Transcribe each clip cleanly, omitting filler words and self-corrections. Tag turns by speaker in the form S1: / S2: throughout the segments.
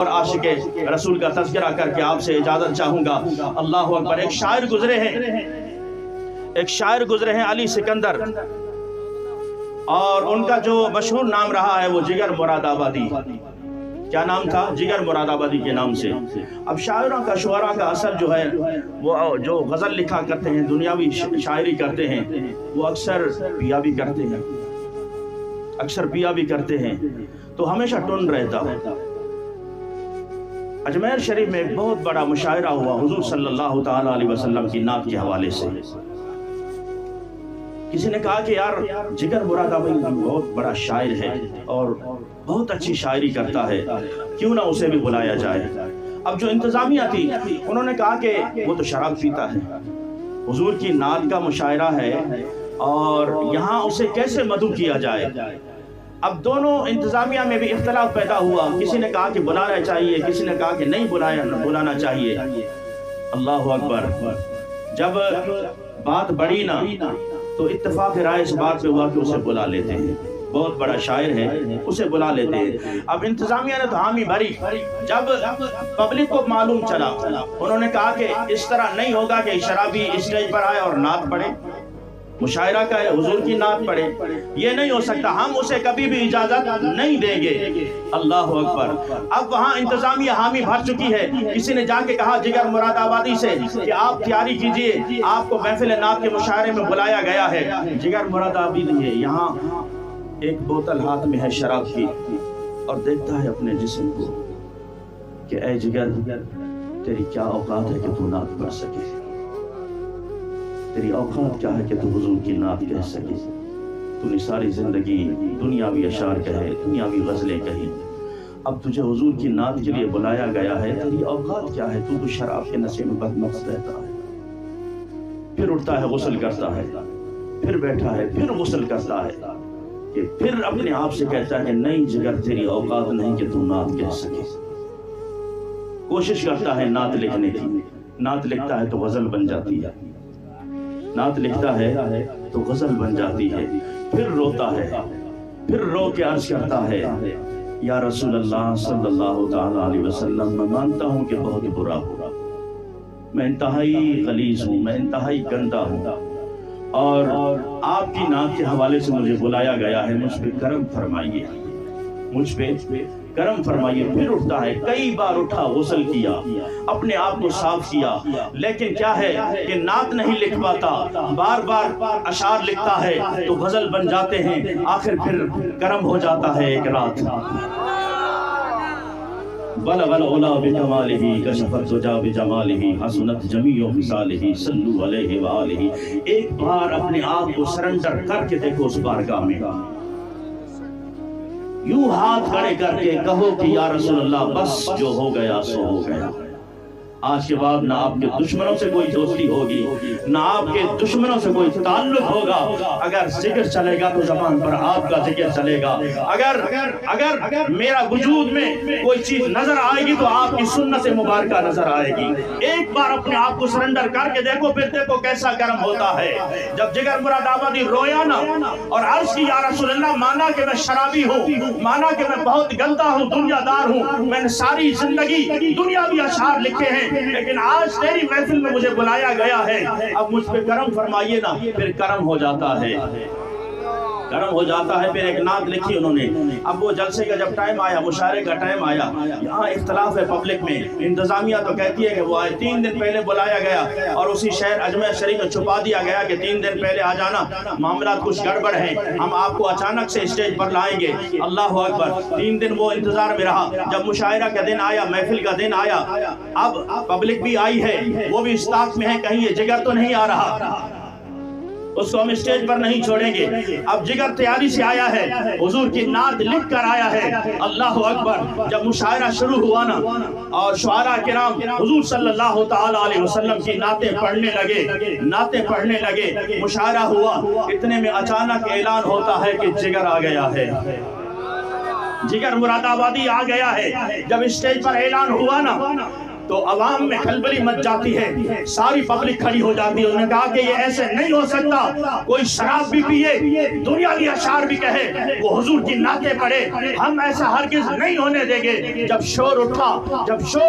S1: اور عاشق رسول کا تذکرہ کر کے آپ سے اجازت چاہوں گا۔ اللہ اکبر۔ ایک شاعر گزرے ہیں علی سکندر، اور ان کا جو مشہور نام رہا ہے وہ جگر مراد آبادی۔ کیا نام تھا؟ جگر مراد آبادی کے نام سے۔ اب شاعروں کا، شعراء کا اثر جو ہے، وہ جو غزل لکھا کرتے ہیں، دنیاوی شاعری کرتے ہیں، وہ اکثر پیا بھی کرتے ہیں، تو ہمیشہ ٹن رہتا ہے۔ اجمیر شریف میں ایک بہت بڑا مشاعرہ ہوا حضور صلی اللہ تعالی علیہ وسلم کی نعت کے حوالے سے۔ کسی نے کہا کہ یار جگر مراد آبادی بہت بڑا شاعر ہے اور بہت اچھی شاعری کرتا ہے، کیوں نہ اسے بھی بلایا جائے۔ اب جو انتظامیہ تھی انہوں نے کہا کہ وہ تو شراب پیتا ہے، حضور کی نعت کا مشاعرہ ہے اور یہاں اسے کیسے مدعو کیا جائے۔ اب دونوں انتظامیہ میں بھی اختلاف پیدا ہوا، کسی نے کہا کہ بلانا چاہیے، کسی نے کہا کہ نہیں بلانا چاہیے۔ اللہ اکبر۔ جب بات بڑھی نا تو اتفاق رائے اس بات پہ ہوا کہ اسے بلا لیتے ہیں، بہت بڑا شاعر ہے، اسے بلا لیتے ہیں۔ اب انتظامیہ نے تو حامی بھری۔ جب پبلک کو معلوم چلا، انہوں نے کہا کہ اس طرح نہیں ہوگا کہ شرابی اسٹیج پر آئے اور نعت پڑھے، مشاعرہ کا ہے، حضور کی نعت پڑھے، یہ نہیں ہو سکتا، ہم اسے کبھی بھی اجازت نہیں دیں گے۔ اللہ اکبر۔ اب وہاں انتظامیہ حامی بھر چکی ہے۔ کسی نے جا کے کہا جگر مراد آبادی سے کہ آپ تیاری کیجئے، آپ کو محفل نعت کے مشاعرے میں بلایا گیا ہے۔ جگر مراد آبادی ہے، یہاں ایک بوتل ہاتھ میں ہے شراب کی، اور دیکھتا ہے اپنے جسم کو کہ اے جگر، تیری کیا اوقات ہے کہ تو نعت پڑھ سکے، تیری اوقات کیا ہے کہ تو حضور کی نعت کہہ سکے۔ تو نے ساری زندگی دنیاوی اشعار کہے، دنیاوی غزلیں کہی، اب تجھے حضور کی نعت کے لیے بلایا گیا ہے، تیری اوقات کیا ہے، تو شراب کے نشے میں بدمست رہتا ہے۔ پھر اٹھتا ہے، غسل کرتا ہے، پھر بیٹھا ہے، پھر غسل کرتا ہے، کہ پھر اپنے آپ سے کہتا ہے کہ نہیں جگر، تیری اوقات نہیں کہ تو نعت کہہ سکے۔ کوشش کرتا ہے نعت لکھنے کی، نعت لکھتا ہے تو غزل بن جاتی ہے، نعت لکھتا ہے تو غزل بن جاتی ہے۔ پھر روتا ہے، پھر رو کے عرض کرتا ہے یا رسول اللہ صلی اللہ تعالی علیہ وسلم، میں مانتا ہوں کہ بہت برا ہوں، میں انتہائی غلیظ ہوں، میں انتہائی گندا ہوں، اور آپ کی نعت کے حوالے سے مجھے بلایا گیا ہے، مجھ پہ کرم فرمائیے، مجھ پہ کرم فرمائیے۔ پھر اٹھتا ہے، کئی بار اٹھا، غسل کیا، اپنے آپ کو صاف کیا، لیکن کیا ہے کہ نعت نہیں لکھ پاتا، بار بار اشعار لکھتا ہے تو غزل بن جاتے ہیں، آخر پھر کرم ہو جاتا ہے ایک رات۔ بلغ العلا بکمالہ، کشف الدجی بجمالہ، حسنت جمیع خصالہ، صلوا علیہ وآلہ۔ ایک بار اپنے آپ کو سرنڈر کر کے دیکھو اس بارگاہ میں، یوں ہاتھ کھڑے کر کے کہو کہ یا رسول اللہ بس جو ہو گیا سو ہو گیا۔ آج کے بعد نہ آپ کے دشمنوں سے کوئی دوستی ہوگی، نہ آپ کے دشمنوں سے کوئی تعلق ہوگا۔ اگر ذکر چلے گا تو زبان پر آپ کا ذکر چلے گا، اگر میرا وجود میں کوئی چیز نظر آئے گی تو آپ کی سنت مبارکہ نظر آئے گی۔ ایک بار اپنے آپ کو سرنڈر کر کے دیکھو، پھر دیکھو کیسا کرم ہوتا ہے۔ جب جگر مراد آبادی رویا نا اور عرض کی یا رسول اللہ، مانا کہ میں شرابی ہوں، مانا کہ میں بہت گندا ہوں، دنیا دار ہوں، میں نے ساری زندگی دنیاوی اشعار لکھے ہیں، لیکن آج تیری محفل میں مجھے بلایا گیا ہے، اب مجھ پہ کرم فرمائیے نا۔ پھر کرم ہو جاتا ہے، کرم ہو جاتا ہے۔ پھر ایک نعت لکھی انہوں نے۔ اب وہ جلسے کا جب ٹائم آیا، مشاعرے کا ٹائم آیا، یہاں اختلاف ہے پبلک میں۔ انتظامیہ تو کہتی ہے کہ وہ آئے، 3 دن پہلے بلایا گیا اور اسی شہر اجمیر شریف میں چھپا دیا گیا کہ 3 دن پہلے آ جانا، معاملات کچھ گڑبڑ ہیں، ہم آپ کو اچانک سے اسٹیج پر لائیں گے۔ اللہ اکبر۔ 3 دن وہ انتظار میں رہا۔ جب مشاعرہ کا دن آیا، محفل کا دن آیا، اب پبلک بھی آئی ہے، وہ بھی استاق میں ہے، کہیں یہ جگر تو نہیں آ رہا، اس کو ہم اسٹیج پر نہیں چھوڑیں گے۔ اب جگر تیاری سے آیا ہے، حضور کی نعت لکھ کر آیا ہے۔ اللہ اکبر۔ جب مشاعرہ شروع ہوا نا اور شعراء کرام حضور صلی اللہ تعالی علیہ وسلم کی نعتیں پڑھنے لگے، مشاعرہ ہوا، اتنے میں اچانک اعلان ہوتا ہے کہ جگر آ گیا ہے، جگر مراد آبادی آ گیا ہے۔ جب اسٹیج پر اعلان ہوا نا تو عوام میں کھلبلی مچ جاتی ہے، ساری پبلک کھڑی ہو جاتی ہے۔ انہوں نے کہا کہ یہ ایسے نہیں ہو سکتا، کوئی شراب بھی پیے، دنیاوی اشعار بھی کہے، وہ حضور کی نعتیں پڑھے، ہم ایسا ہرگز نہیں ہونے دیں گے۔ جب شور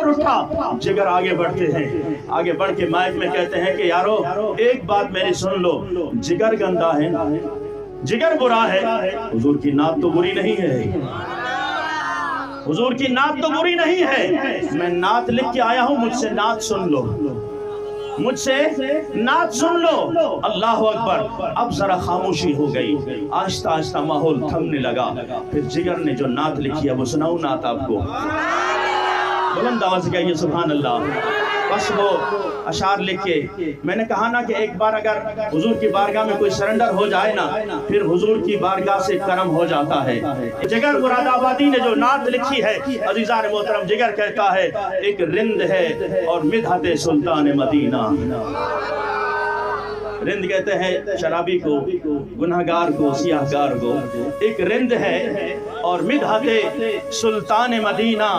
S1: اٹھا جگر آگے بڑھتے ہیں، آگے بڑھ کے مائک میں کہتے ہیں کہ یارو ایک بات میری سن لو، جگر گندا ہے، جگر برا ہے، حضور کی نعت تو بری نہیں ہے، حضور کی نعت تو بری نہیں ہے، میں نعت لکھ کے آیا ہوں، مجھ سے نعت سن لو، مجھ سے نعت سن لو۔ اللہ اکبر۔ اب ذرا خاموشی ہو گئی، آہستہ آہستہ ماحول تھمنے لگا، پھر جگر نے جو نعت لکھی ہے وہ سناؤں نعت آپ کو؟ بلند آواز سے کہیے سبحان اللہ۔ بس وہ اشعار لکھ کے میں نے کہا نا کہ ایک بار اگر حضور کی بارگاہ میں کوئی سرنڈر ہو جائے نا، پھر حضور کی بارگاہ سے کرم ہو جاتا ہے۔ جگر مراد آبادی نے جو نعت لکھی ہے، عزیزان محترم، جگر کہتا ہے ایک رند ہے اور مدحت سلطان مدینہ۔ رند کہتے ہیں شرابی کو، گنہگار کو، سیاہگار کو، ایک رند ہے اور مدحت سلطان مدینہ۔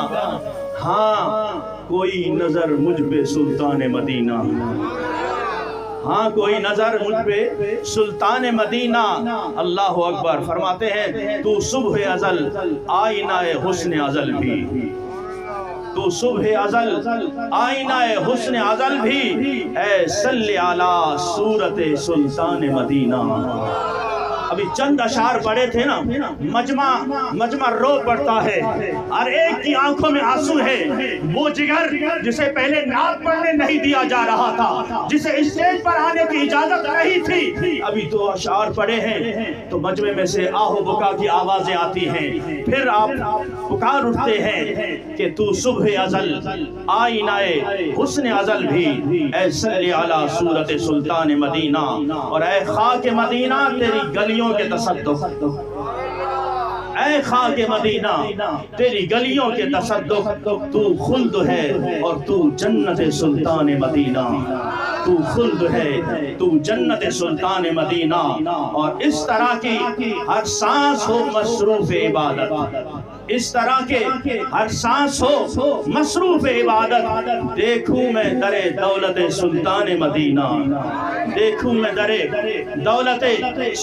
S1: ہاں کوئی نظر مجھ پہ سلطان مدینہ، ہاں کوئی نظر مجھ پہ سلطان مدینہ۔ اللہ اکبر۔ فرماتے ہیں تو صبح ازل آئینہ حسن ازل بھی، تو صبح ازل آئینہ حسن ازل بھی، اے صلی علی صورت سلطان مدینہ۔ ابھی چند اشعار پڑھے تھے نا، مجمع رو پڑتا ہے، اور ایک کی آنکھوں میں آنسو ہے، وہ جگر جسے پہلے نعت پڑھنے نہیں دیا جا رہا تھا، جسے اسٹیج پر آنے کی اجازت نہیں تھی، ابھی تو اشعار پڑھے ہیں تو مجمع میں سے آہ و بکا کی آوازیں آتی ہیں، پھر آپ پکار اٹھتے ہیں کہ تو صبح ازل آئینہ حسن ازل بھی، اے صلی علی صورت سلطان مدینہ، اور اے خاک مدینہ تیری گلیوں کے تصدق، اے خاک مدینہ تیری گلیوں کے تصدق، تو خلد ہے اور تو جنت سلطان مدینہ، تو خلد ہے تو جنت سلطان مدینہ۔ اور اس طرح کی ہر سانس ہو مصروف عبادت، اس طرح کے ہر سانس ہو مصروف عبادت، دیکھوں میں در دولت سلطان مدینہ، دیکھوں میں در دولت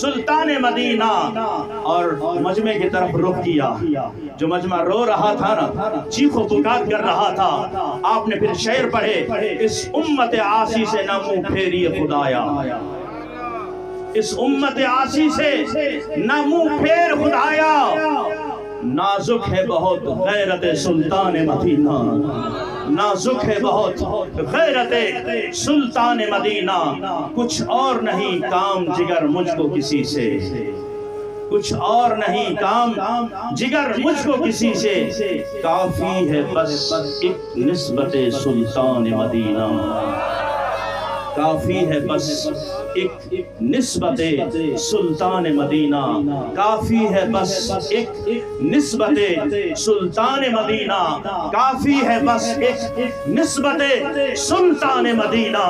S1: سلطان مدینہ۔ اور مجمع کی طرف رخ کیا، جو مجمع رو رہا تھا نا، چیخ و پکار کر رہا تھا، آپ نے پھر شعر پڑھے، اس امت عاصی سے نہ منہ پھیری خدایا، اس امت عاصی سے نہ منہ پھیر خدایا، نازک ہے بہت غیرت سلطان مدینہ، نازک ہے بہت غیرت سلطان مدینہ، کچھ اور نہیں کام جگر مجھ کو کسی سے، کچھ اور نہیں کام جگر مجھ کو کسی سے، کافی ہے بس ایک نسبت سلطان مدینہ، کافی ہے بس ایک نسبت سلطان مدینہ، کافی ہے بس ایک نسبت سلطان مدینہ، کافی ہے بس ایک نسبت سلطان مدینہ۔